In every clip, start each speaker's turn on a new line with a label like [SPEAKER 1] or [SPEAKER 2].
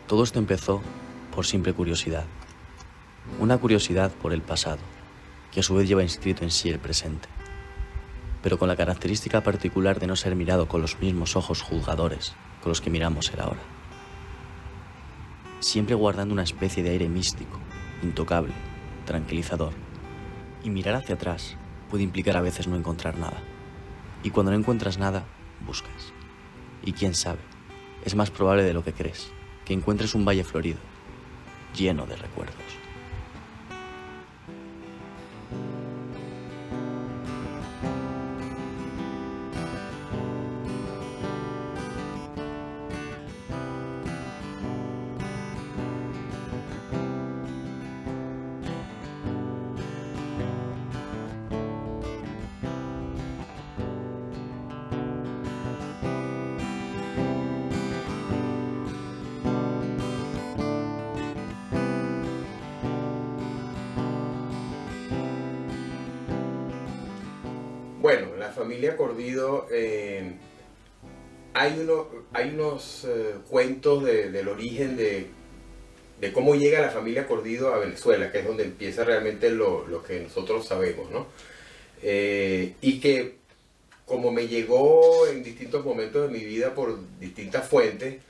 [SPEAKER 1] Todo esto empezó por simple curiosidad. Una curiosidad por el pasado, que a su vez lleva inscrito en sí el presente, pero con la característica particular de no ser mirado con los mismos ojos juzgadores con los que miramos el ahora. Siempre guardando una especie de aire místico, intocable, tranquilizador. Y mirar hacia atrás puede implicar a veces no encontrar nada. Y cuando no encuentras nada, buscas. Y quién sabe, es más probable de lo que crees que encuentres un valle florido, lleno de recuerdos.
[SPEAKER 2] Bueno, la familia Cordido, hay unos cuentos del origen de cómo llega la familia Cordido a Venezuela, que es donde empieza realmente lo que nosotros sabemos, ¿no? Y que como me llegó en distintos momentos de mi vida por distintas fuentes,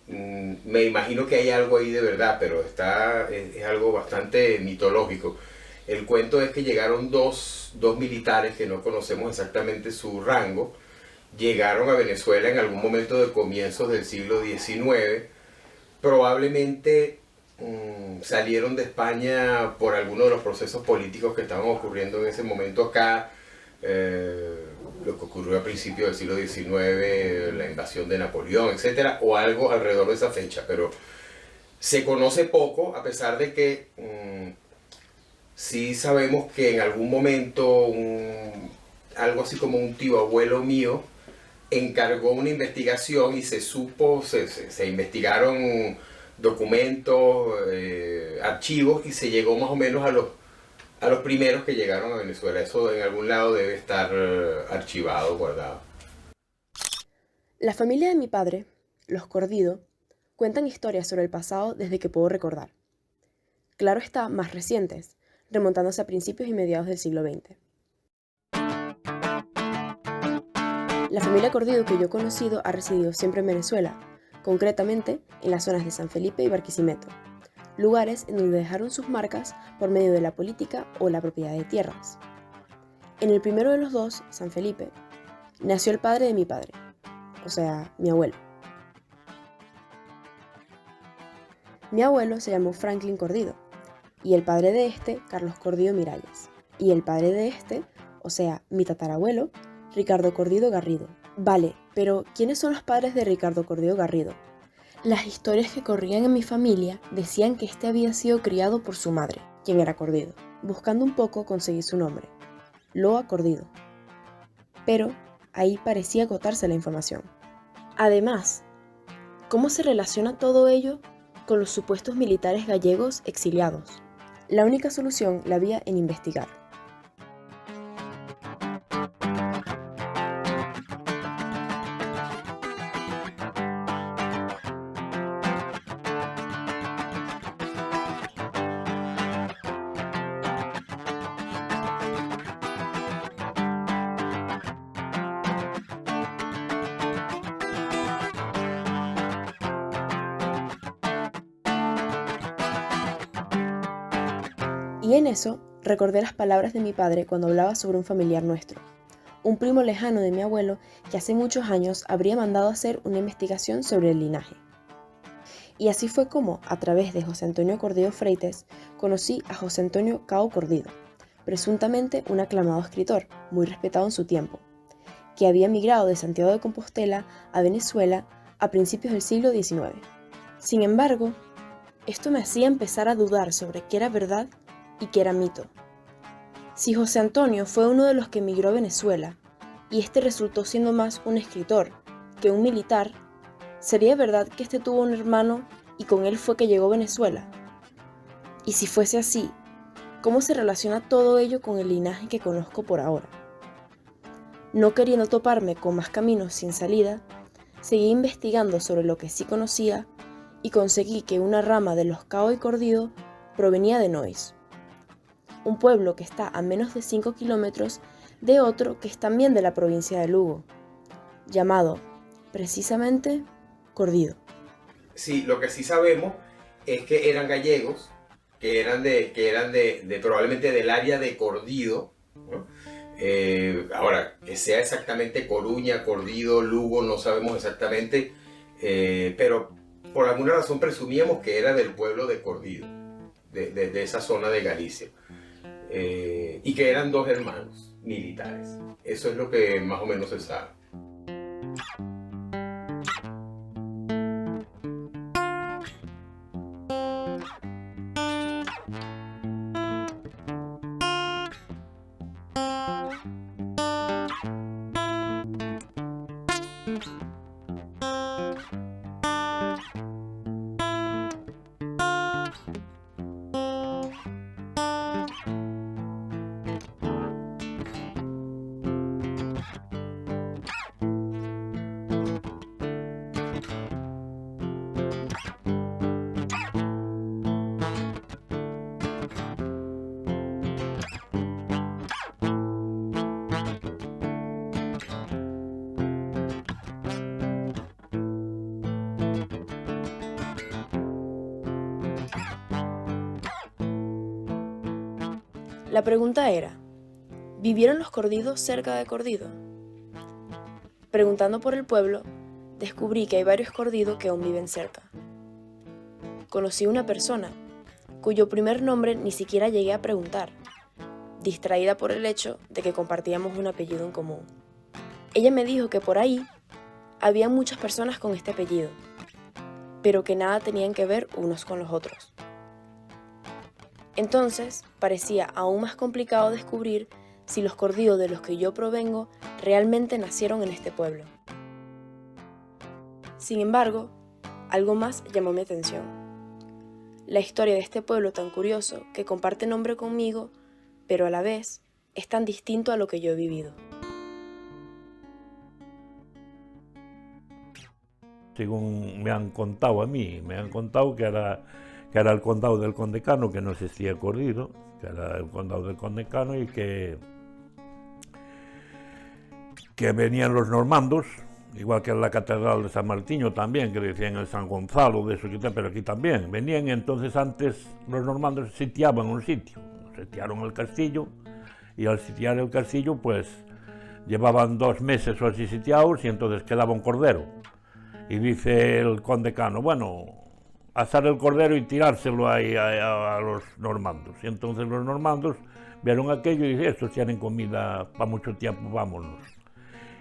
[SPEAKER 2] me imagino que hay algo ahí de verdad, pero es algo bastante mitológico. El cuento es que llegaron dos militares que no conocemos exactamente su rango, llegaron a Venezuela en algún momento de comienzos del siglo XIX, probablemente salieron de España por alguno de los procesos políticos que estaban ocurriendo en ese momento acá, lo que ocurrió a principios del siglo XIX, la invasión de Napoleón, etcétera, o algo alrededor de esa fecha, pero se conoce poco, a pesar de que sí sabemos que en algún momento algo así como un tío abuelo mío encargó una investigación y se investigaron documentos, archivos, y se llegó más o menos a los primeros que llegaron a Venezuela. Eso en algún lado debe estar archivado, guardado.
[SPEAKER 3] La familia de mi padre, los Cordido, cuentan historias sobre el pasado desde que puedo recordar. Claro está, más recientes, remontándose a principios y mediados del siglo XX. La familia Cordido que yo he conocido ha residido siempre en Venezuela, concretamente en las zonas de San Felipe y Barquisimeto, lugares en donde dejaron sus marcas por medio de la política o la propiedad de tierras. En el primero de los dos, San Felipe, nació el padre de mi padre, o sea, mi abuelo. Mi abuelo se llamó Franklin Cordido, y el padre de este, Carlos Cordido Miralles, y el padre de este, o sea, mi tatarabuelo, Ricardo Cordido Garrido. Vale, pero ¿quiénes son los padres de Ricardo Cordido Garrido? Las historias que corrían en mi familia decían que este había sido criado por su madre, quien era Cordido. Buscando un poco conseguí su nombre, Loa Cordido. Pero ahí parecía agotarse la información. Además, ¿cómo se relaciona todo ello con los supuestos militares gallegos exiliados? La única solución la había en investigar. Y en eso recordé las palabras de mi padre cuando hablaba sobre un familiar nuestro, un primo lejano de mi abuelo que hace muchos años habría mandado hacer una investigación sobre el linaje. Y así fue como, a través de José Antonio Cordido Freites, conocí a José Antonio Cao Cordido, presuntamente un aclamado escritor, muy respetado en su tiempo, que había migrado de Santiago de Compostela a Venezuela a principios del siglo XIX. Sin embargo, esto me hacía empezar a dudar sobre qué era verdad y qué era mito. Si José Antonio fue uno de los que emigró a Venezuela, y este resultó siendo más un escritor que un militar, ¿sería verdad que este tuvo un hermano y con él fue que llegó a Venezuela. Y si fuese así, ¿cómo se relaciona todo ello con el linaje que conozco por ahora? No queriendo toparme con más caminos sin salida, seguí investigando sobre lo que sí conocía y conseguí que una rama de los Cao y Cordido provenía de Nois, un pueblo que está a menos de 5 kilómetros de otro que es también de la provincia de Lugo, llamado, precisamente, Cordido.
[SPEAKER 2] Sí, lo que sí sabemos es que eran gallegos, que eran de probablemente del área de Cordido, ¿no? Ahora, que sea exactamente Coruña, Cordido, Lugo, no sabemos exactamente, pero por alguna razón presumíamos que era del pueblo de Cordido, de esa zona de Galicia, y que eran dos hermanos militares. Eso es lo que más o menos se sabe.
[SPEAKER 3] La pregunta era, ¿vivieron los Cordidos cerca de Cordido? Preguntando por el pueblo, descubrí que hay varios Cordidos que aún viven cerca. Conocí una persona, cuyo primer nombre ni siquiera llegué a preguntar, distraída por el hecho de que compartíamos un apellido en común. Ella me dijo que por ahí había muchas personas con este apellido, pero que nada tenían que ver unos con los otros. Entonces, parecía aún más complicado descubrir si los Cordidos de los que yo provengo realmente nacieron en este pueblo. Sin embargo, algo más llamó mi atención. La historia de este pueblo tan curioso que comparte nombre conmigo, pero a la vez es tan distinto a lo que yo he vivido.
[SPEAKER 4] Según me han contado a mí, me han contado que era el condado del Condecano, que no existía Cordido, que era el condado del Condecano y que venían los normandos, igual que en la catedral de San Martiño también, que decían el San Gonzalo, de eso que pero aquí también venían. Entonces antes los normandos sitiaban un sitio, sitiaron el castillo, y al sitiar el castillo pues llevaban 2 meses o así sitiados y entonces quedaba un cordero. Y dice el Condecano, bueno, asar el cordero y tirárselo ahí a los normandos. Y entonces los normandos vieron aquello y dijeron, estos tienen comida para mucho tiempo, vámonos.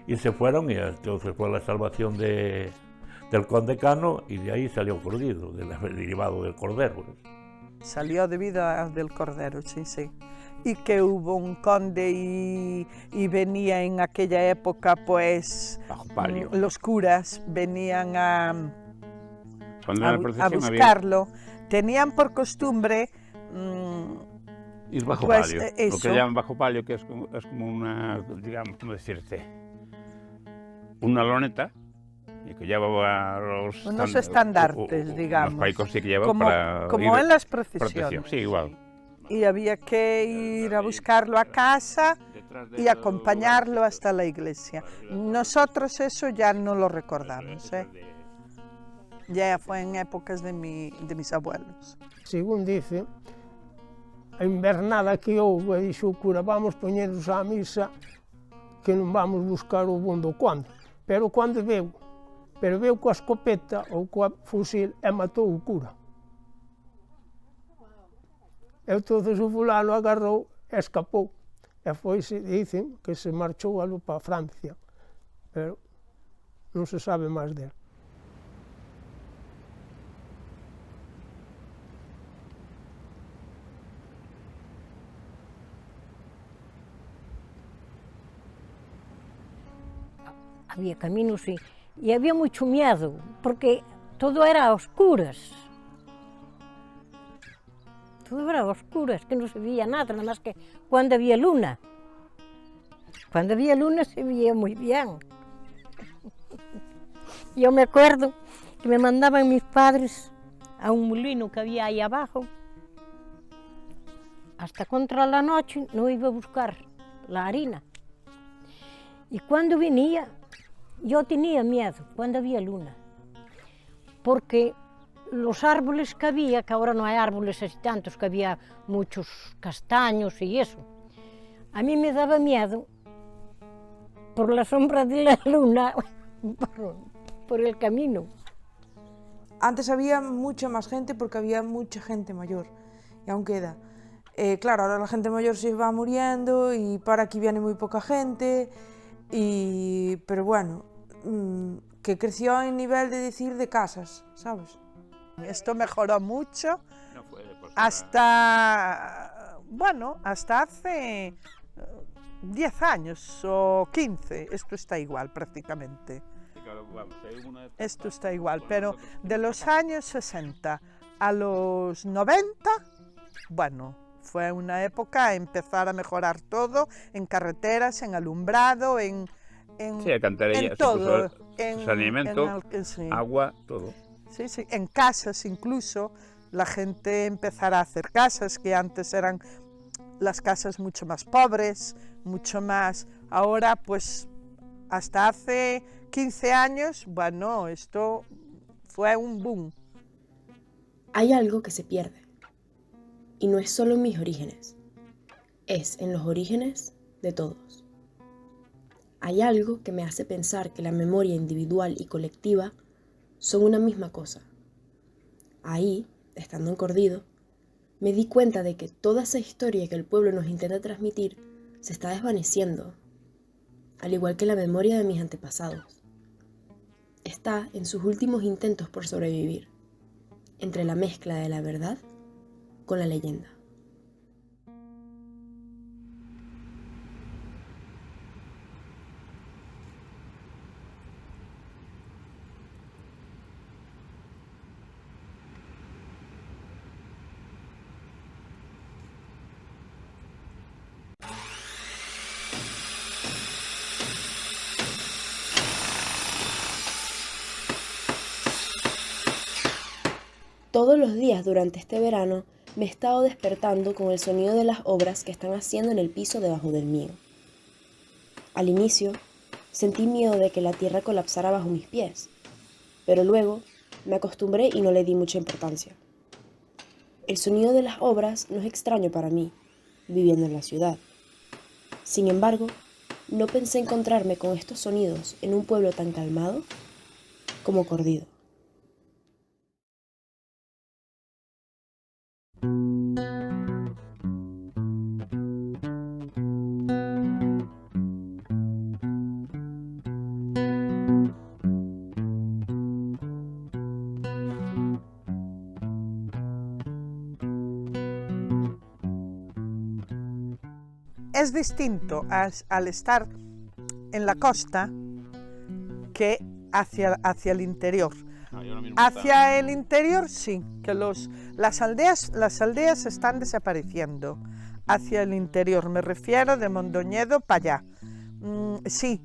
[SPEAKER 4] Y se fueron y entonces fue la salvación del Condecano y de ahí salió Cordido, derivado del cordero.
[SPEAKER 5] Salió debido del cordero, sí, sí. Y que hubo un conde y venía en aquella época, pues,
[SPEAKER 6] bajo palio.
[SPEAKER 5] Los curas venían a buscarlo. Tenían por costumbre
[SPEAKER 6] ir bajo
[SPEAKER 5] pues,
[SPEAKER 6] palio, lo que llaman bajo palio, que es como una, digamos, ¿cómo decirte? Una loneta y que llevaba
[SPEAKER 5] unos estandartes, digamos,
[SPEAKER 6] unos paicos sí que lleva
[SPEAKER 5] como en las procesiones.
[SPEAKER 6] Sí, igual.
[SPEAKER 5] Y había que ir a buscarlo a casa y acompañarlo hasta la iglesia. Nosotros eso ya no lo recordamos, ¿eh? Ya fue en épocas de mis abuelos.
[SPEAKER 7] Según dice, a invernada que houve, dixo o cura, vamos poñernos á misa, que non vamos buscar o bondo quando. Pero cando veu coa escopeta ou coa fusil e matou o cura. Entonces o fulano agarrou e escapou. E foise, dicen, que se marchou algo para Francia, pero non se sabe máis dele.
[SPEAKER 8] Había caminos y había mucho miedo, porque todo era a oscuras. todo era oscuro, es que no se veía nada más que cuando había luna. Cuando había luna se veía muy bien. Yo me acuerdo que me mandaban mis padres a un molino que había ahí abajo. Hasta contra la noche no iba a buscar la harina. Y cuando venía, yo tenía miedo cuando había luna, porque los árboles que había, que ahora no hay árboles así tantos, que había muchos castaños y eso, a mí me daba miedo por la sombra de la luna, por el camino.
[SPEAKER 9] Antes había mucha más gente porque había mucha gente mayor, y aún queda. Claro, ahora la gente mayor se va muriendo y para aquí viene muy poca gente, pero bueno, que creció en nivel de decir de casas, ¿sabes?
[SPEAKER 5] Esto mejoró mucho hasta, bueno, hasta hace 10 años o 15, esto está igual prácticamente. Esto está igual, pero de los años 60 a los 90, bueno, fue una época empezar a mejorar todo, en carreteras, en alumbrado, en todo,
[SPEAKER 6] saneamiento,
[SPEAKER 5] sí.
[SPEAKER 6] Agua, todo.
[SPEAKER 5] Sí, sí, en casas incluso, la gente empezará a hacer casas que antes eran las casas mucho más pobres, mucho más, ahora pues hasta hace 15 años, bueno, esto fue un boom.
[SPEAKER 3] Hay algo que se pierde, y no es solo en mis orígenes, es en los orígenes de todos. Hay algo que me hace pensar que la memoria individual y colectiva son una misma cosa. Ahí, estando en Cordido, me di cuenta de que toda esa historia que el pueblo nos intenta transmitir se está desvaneciendo, al igual que la memoria de mis antepasados. Está en sus últimos intentos por sobrevivir, entre la mezcla de la verdad con la leyenda. Todos los días durante este verano me he estado despertando con el sonido de las obras que están haciendo en el piso debajo del mío. Al inicio, sentí miedo de que la tierra colapsara bajo mis pies, pero luego me acostumbré y no le di mucha importancia. El sonido de las obras no es extraño para mí, viviendo en la ciudad. Sin embargo, no pensé encontrarme con estos sonidos en un pueblo tan calmado como Cordido.
[SPEAKER 5] Es distinto al estar en la costa que hacia el interior. Hacia el interior sí, que las aldeas están desapareciendo. Hacia el interior, me refiero de Mondoñedo para allá. Sí,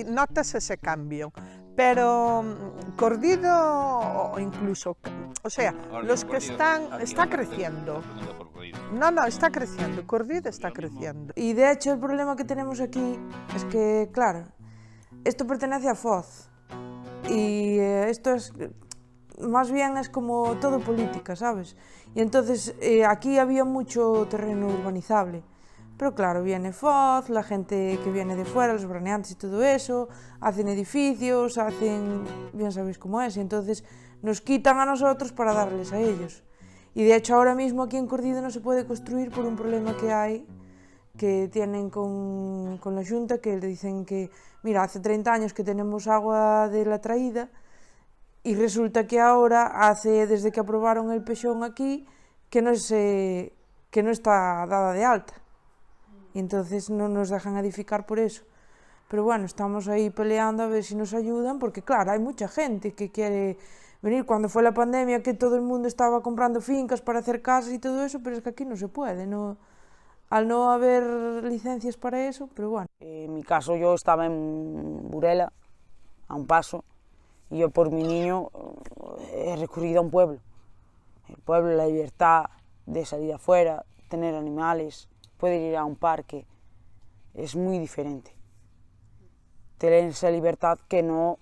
[SPEAKER 5] notas ese cambio, pero Cordido incluso, o sea, los que está creciendo. No, está creciendo, Cordido está creciendo.
[SPEAKER 9] Y de hecho el problema que tenemos aquí es que, claro, esto pertenece a Foz y esto es, más bien es como todo política, ¿sabes? Y entonces aquí había mucho terreno urbanizable, pero claro, viene Foz, la gente que viene de fuera, los veraneantes y todo eso, hacen edificios, bien sabéis cómo es, y entonces nos quitan a nosotros para darles a ellos. Y de hecho ahora mismo aquí en Cordido no se puede construir por un problema que hay, que tienen con la Xunta, que le dicen que, mira, hace 30 años que tenemos agua de la traída y resulta que ahora, desde que aprobaron el pexón aquí, que no está dada de alta. Y entonces no nos dejan edificar por eso. Pero bueno, estamos ahí peleando a ver si nos ayudan, porque claro, hay mucha gente que quiere venir cuando fue la pandemia, que todo el mundo estaba comprando fincas para hacer casas y todo eso, pero es que aquí no se puede, no, al no haber licencias para eso, pero bueno.
[SPEAKER 10] En mi caso yo estaba en Burela, a un paso, y yo por mi niño he recurrido a un pueblo. El pueblo, la libertad de salir afuera, tener animales, poder ir a un parque, es muy diferente. Tener esa libertad que no,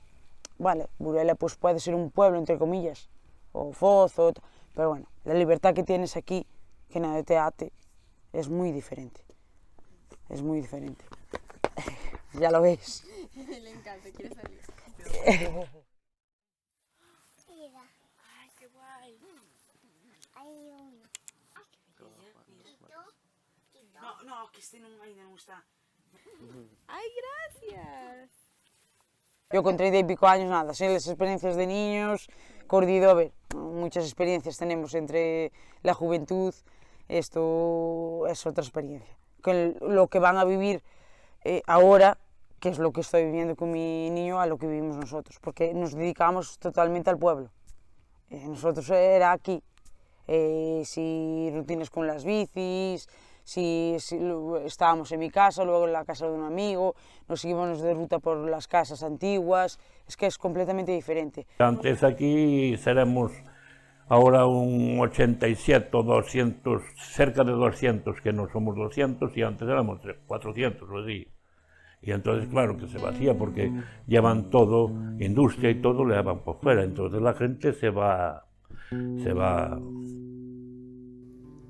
[SPEAKER 10] vale, Burela pues puede ser un pueblo entre comillas, o Foz, pero bueno, la libertad que tienes aquí, que nadie te ate, es muy diferente. Es muy diferente. Ya lo ves.
[SPEAKER 3] Le encanta, quiere salir.
[SPEAKER 11] Mira. Ay, qué guay. Hay uno.
[SPEAKER 10] No, que este ainda non está.
[SPEAKER 3] ¡Ay, gracias!
[SPEAKER 10] Yo con 30 y pico años, nada, sé las experiencias de niños, corrido, a ver, muchas experiencias tenemos entre la juventud, esto es otra experiencia. Con lo que van a vivir ahora, que es lo que estoy viviendo con mi niño, a lo que vivimos nosotros, porque nos dedicamos totalmente al pueblo. Nosotros era aquí, si rutinas con las bicis, si estábamos en mi casa, luego en la casa de un amigo, nos íbamos de ruta por las casas antiguas, es que es completamente diferente.
[SPEAKER 4] Antes aquí seremos ahora un 87 o 200, cerca de 200, que no somos 200, y antes éramos 400 o así. Y entonces, claro, que se vacía porque llevan todo, industria y todo, le llevan por fuera, entonces la gente se va.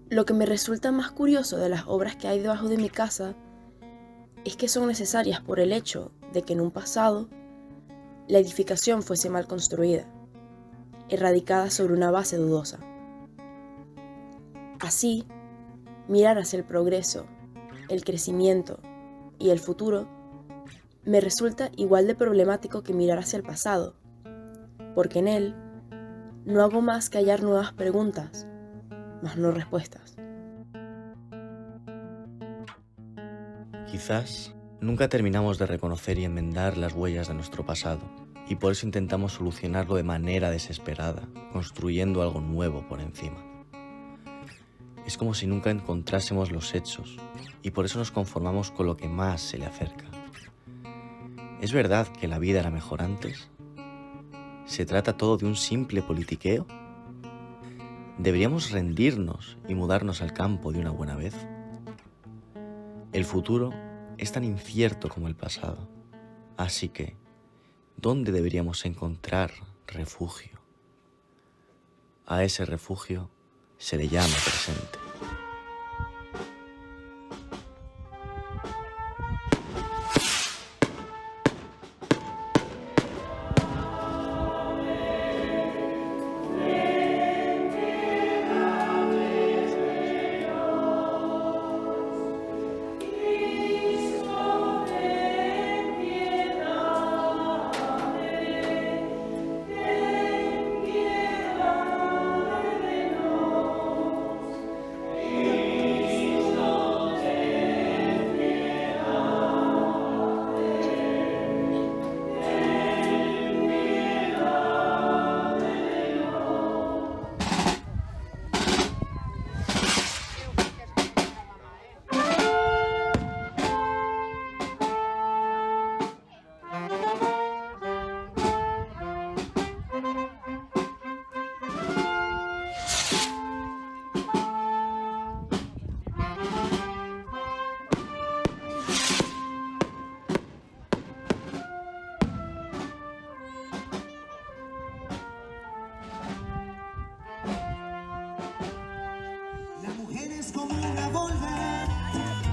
[SPEAKER 3] Lo que me resulta más curioso de las obras que hay debajo de mi casa es que son necesarias por el hecho de que en un pasado la edificación fuese mal construida, erradicada sobre una base dudosa. Así, mirar hacia el progreso, el crecimiento y el futuro me resulta igual de problemático que mirar hacia el pasado, porque en él no hago más que hallar nuevas preguntas, mas no respuestas.
[SPEAKER 1] Quizás nunca terminamos de reconocer y enmendar las huellas de nuestro pasado, y por eso intentamos solucionarlo de manera desesperada, construyendo algo nuevo por encima. Es como si nunca encontrásemos los hechos, y por eso nos conformamos con lo que más se le acerca. ¿Es verdad que la vida era mejor antes? ¿Se trata todo de un simple politiqueo? ¿Deberíamos rendirnos y mudarnos al campo de una buena vez? El futuro es tan incierto como el pasado, así que, ¿dónde deberíamos encontrar refugio? A ese refugio se le llama presente.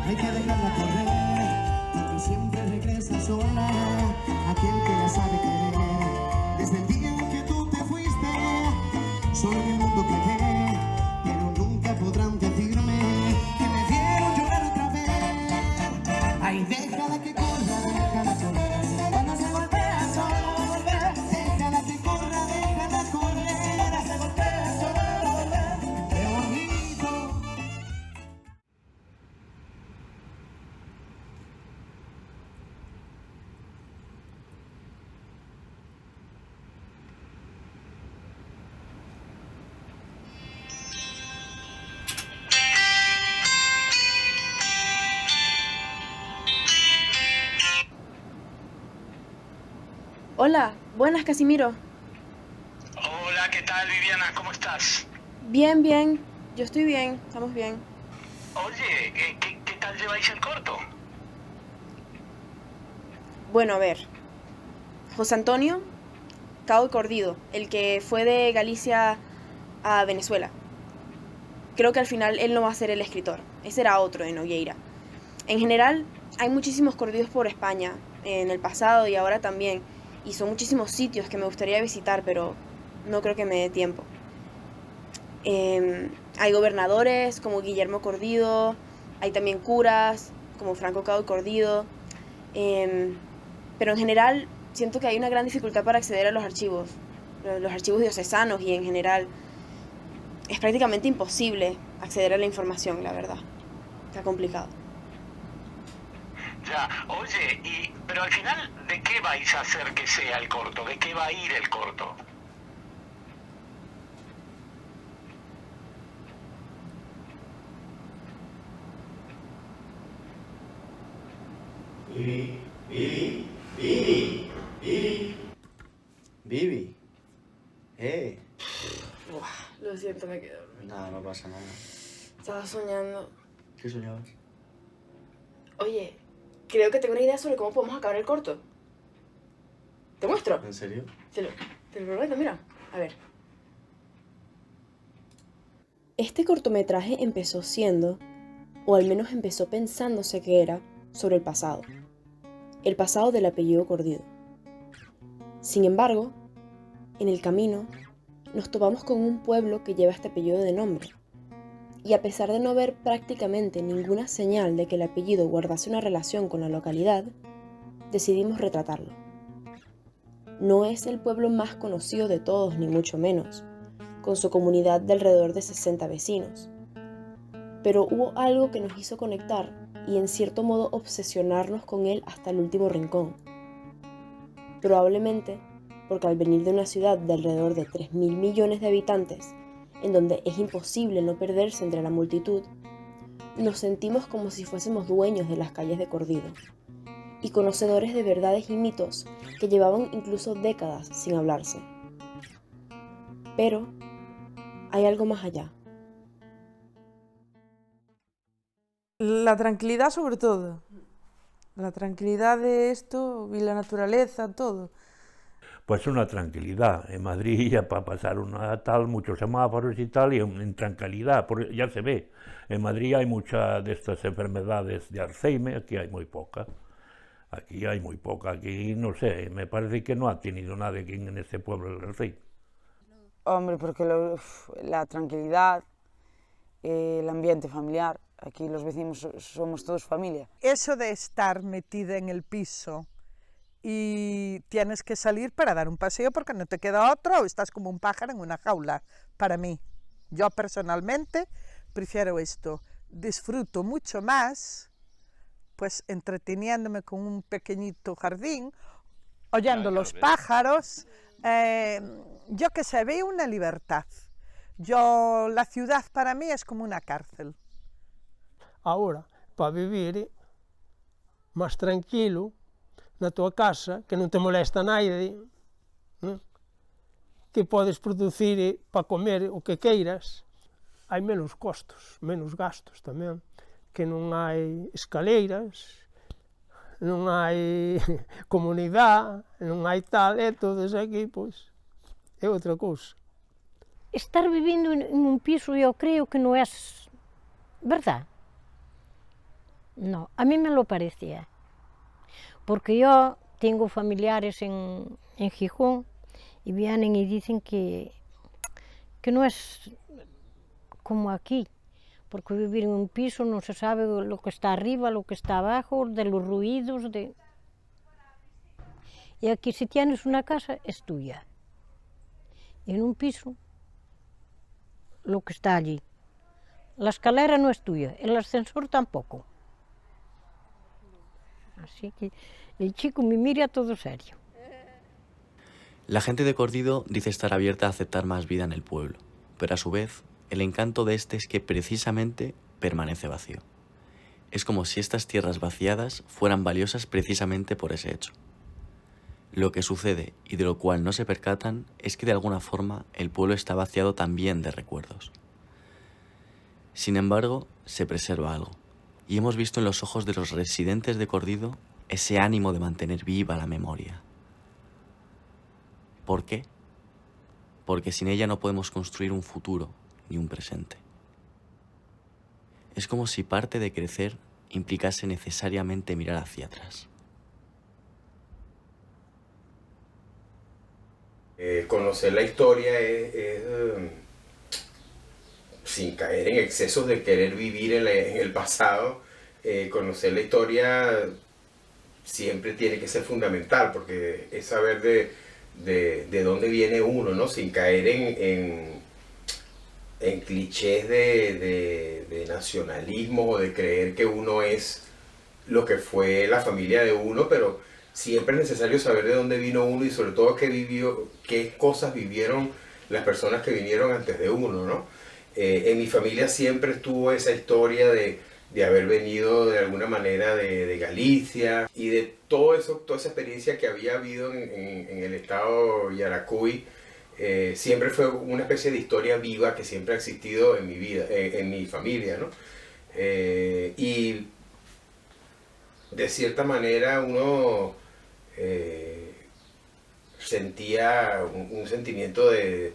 [SPEAKER 12] hay que dejarla correr, porque siempre regresa sola aquel que la sabe querer. Desde el día en que tú te fuiste, solo en el mundo quedé, pero nunca podrán decirme que me vieron llorar otra vez. Ay, déjala que corra, déjala correr, cuando se golpea solo va a volver. Déjala que corra, déjala correr, se golpea solo va a volver. Qué bonito.
[SPEAKER 3] Hola, buenas, Casimiro.
[SPEAKER 13] Hola, ¿qué tal, Viviana? ¿Cómo estás?
[SPEAKER 3] Bien, bien. Yo estoy bien, estamos bien.
[SPEAKER 13] Oye, ¿qué tal lleváis el corto?
[SPEAKER 3] Bueno, a ver. José Antonio Cao y Cordido, el que fue de Galicia a Venezuela. Creo que al final él no va a ser el escritor. Ese era otro de Nogueira. En general, hay muchísimos corridos por España, en el pasado y ahora también. Y son muchísimos sitios que me gustaría visitar, pero no creo que me dé tiempo. Hay gobernadores como Guillermo Cordido, hay también curas como Franco Cao y Cordido. Pero en general siento que hay una gran dificultad para acceder a los archivos diocesanos y en general es prácticamente imposible acceder a la información, la verdad. Está complicado.
[SPEAKER 13] Ya, oye, pero al final, ¿de qué vais a hacer que sea el corto? ¿De qué va a ir el corto?
[SPEAKER 1] Vivi.
[SPEAKER 3] Lo siento, me quedé dormida.
[SPEAKER 1] Nada, no pasa nada.
[SPEAKER 3] Estaba soñando.
[SPEAKER 1] ¿Qué soñabas?
[SPEAKER 3] Oye, creo que tengo una idea sobre cómo podemos acabar el corto. ¿Te muestro?
[SPEAKER 1] ¿En serio?
[SPEAKER 3] Te lo prometo, mira. A ver. Este cortometraje empezó siendo, o al menos empezó pensándose que era, sobre el pasado. El pasado del apellido Cordido. Sin embargo, en el camino, nos topamos con un pueblo que lleva este apellido de nombre. Y a pesar de no ver prácticamente ninguna señal de que el apellido guardase una relación con la localidad, decidimos retratarlo. No es el pueblo más conocido de todos, ni mucho menos, con su comunidad de alrededor de 60 vecinos. Pero hubo algo que nos hizo conectar y en cierto modo obsesionarnos con él hasta el último rincón. Probablemente porque al venir de una ciudad de alrededor de 3.000 millones de habitantes, en donde es imposible no perderse entre la multitud, nos sentimos como si fuésemos dueños de las calles de Cordido y conocedores de verdades y mitos que llevaban incluso décadas sin hablarse. Pero hay algo más allá.
[SPEAKER 9] La tranquilidad sobre todo. La tranquilidad de esto y la naturaleza, todo.
[SPEAKER 4] Pues una tranquilidad. En Madrid ya para pasar una tal, muchos semáforos y tal, y en tranquilidad, porque ya se ve. En Madrid hay muchas de estas enfermedades de Alzheimer, aquí hay muy poca. Aquí hay muy poca, aquí no sé, me parece que no ha tenido nadie aquí en este pueblo el Alzheimer.
[SPEAKER 10] Hombre, porque la tranquilidad, el ambiente familiar, aquí los vecinos somos todos familia.
[SPEAKER 5] Eso de estar metida en el piso y tienes que salir para dar un paseo porque no te queda otro o estás como un pájaro en una jaula, para mí. Yo personalmente prefiero esto. Disfruto mucho más pues entreteniéndome con un pequeñito jardín, oyendo los pájaros, yo que sé, veo una libertad. La ciudad para mí es como una cárcel.
[SPEAKER 7] Ahora, para vivir máis tranquilo na tua casa, que non te molesta naide, que podes producir para comer o que queiras, hai menos costos, menos gastos tamén, que non hai escaleiras, non hai comunidade, non hai tal, e todos aquí, pois, é outra cousa.
[SPEAKER 8] Estar vivindo en un piso yo creo que no es verdad. No, a mí me lo parecía. Porque yo tengo familiares en Gijón y vienen y dicen que no es como aquí. Porque vivir en un piso no se sabe lo que está arriba, lo que está abajo, de los ruidos. Y aquí si tienes una casa es tuya. Y en un piso, lo que está allí. La escalera no es tuya, el ascensor tampoco. Así que el chico me mira todo serio.
[SPEAKER 1] La gente de Cordido dice estar abierta a aceptar más vida en el pueblo, pero a su vez, el encanto de este es que precisamente permanece vacío. Es como si estas tierras vaciadas fueran valiosas precisamente por ese hecho. Lo que sucede, y de lo cual no se percatan, es que de alguna forma el pueblo está vaciado también de recuerdos. Sin embargo, se preserva algo, y hemos visto en los ojos de los residentes de Cordido ese ánimo de mantener viva la memoria. ¿Por qué? Porque sin ella no podemos construir un futuro ni un presente. Es como si parte de crecer implicase necesariamente mirar hacia atrás.
[SPEAKER 2] Conocer la historia es sin caer en excesos de querer vivir en el pasado. Conocer la historia siempre tiene que ser fundamental, porque es saber de dónde viene uno, ¿no? Sin caer en clichés de nacionalismo o de creer que uno es lo que fue la familia de uno, pero siempre es necesario saber de dónde vino uno y sobre todo qué cosas vivieron las personas que vinieron antes de uno, ¿no? En mi familia siempre estuvo esa historia de haber venido de alguna manera de Galicia y de todo eso, toda esa experiencia que había habido en el estado Yaracuy. Siempre fue una especie de historia viva que siempre ha existido en mi vida, en mi familia, ¿no? Y de cierta manera uno sentía un sentimiento de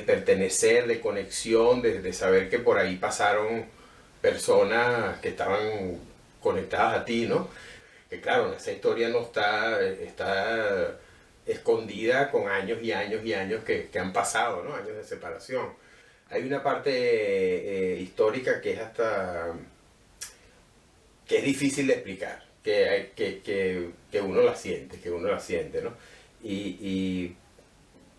[SPEAKER 2] pertenecer, de conexión, de saber que por ahí pasaron personas que estaban conectadas a ti, ¿no? Que claro, esa historia no está escondida con años y años y años que han pasado, ¿no? Años de separación. Hay una parte histórica que es difícil de explicar, que uno la siente, ¿no? Y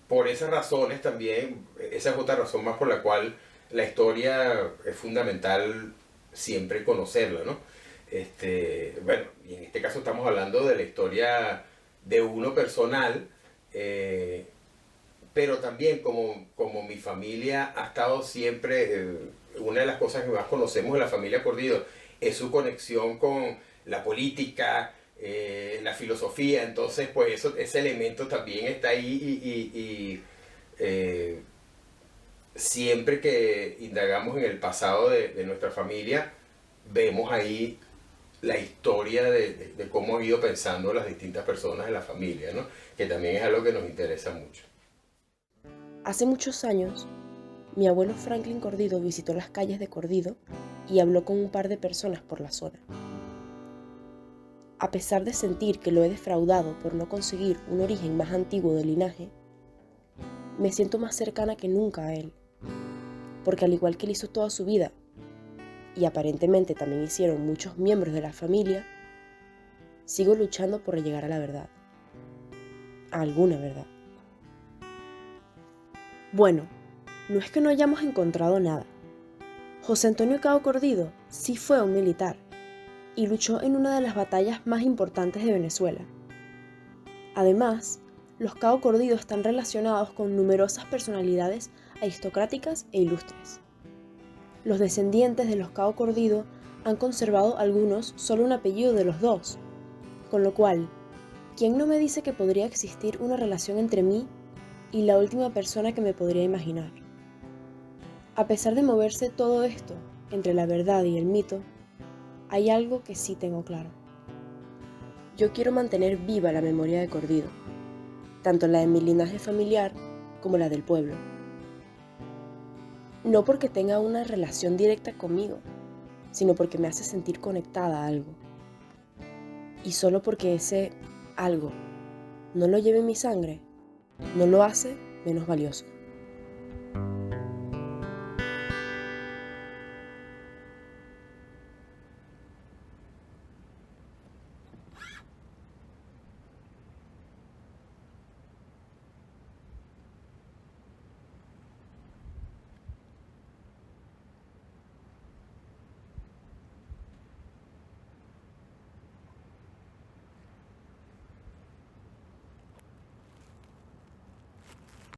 [SPEAKER 2] por esas razones también, esa es otra razón más por la cual la historia es fundamental siempre conocerla, ¿no? Bueno, y en este caso estamos hablando de la historia de uno personal, pero también como mi familia ha estado siempre, una de las cosas que más conocemos de la familia Cordido es su conexión con la política, la filosofía. Entonces pues ese elemento también está ahí y siempre que indagamos en el pasado de nuestra familia, vemos ahí la historia de cómo han ido pensando las distintas personas de la familia, ¿no? Que también es algo que nos interesa mucho.
[SPEAKER 3] Hace muchos años, mi abuelo Franklin Cordido visitó las calles de Cordido y habló con un par de personas por la zona. A pesar de sentir que lo he defraudado por no conseguir un origen más antiguo del linaje, me siento más cercana que nunca a él, porque al igual que él hizo toda su vida, y aparentemente también hicieron muchos miembros de la familia, sigo luchando por llegar a la verdad, a alguna verdad. Bueno, no es que no hayamos encontrado nada. José Antonio Cao Cordido sí fue un militar y luchó en una de las batallas más importantes de Venezuela. Además, los Cao Cordido están relacionados con numerosas personalidades aristocráticas e ilustres. Los descendientes de los Cao Cordido han conservado algunos solo un apellido de los dos, con lo cual, ¿quién no me dice que podría existir una relación entre mí y la última persona que me podría imaginar? A pesar de moverse todo esto entre la verdad y el mito, hay algo que sí tengo claro. Yo quiero mantener viva la memoria de Cordido, tanto la de mi linaje familiar como la del pueblo. No porque tenga una relación directa conmigo, sino porque me hace sentir conectada a algo. Y solo porque ese algo no lo lleve en mi sangre, no lo hace menos valioso.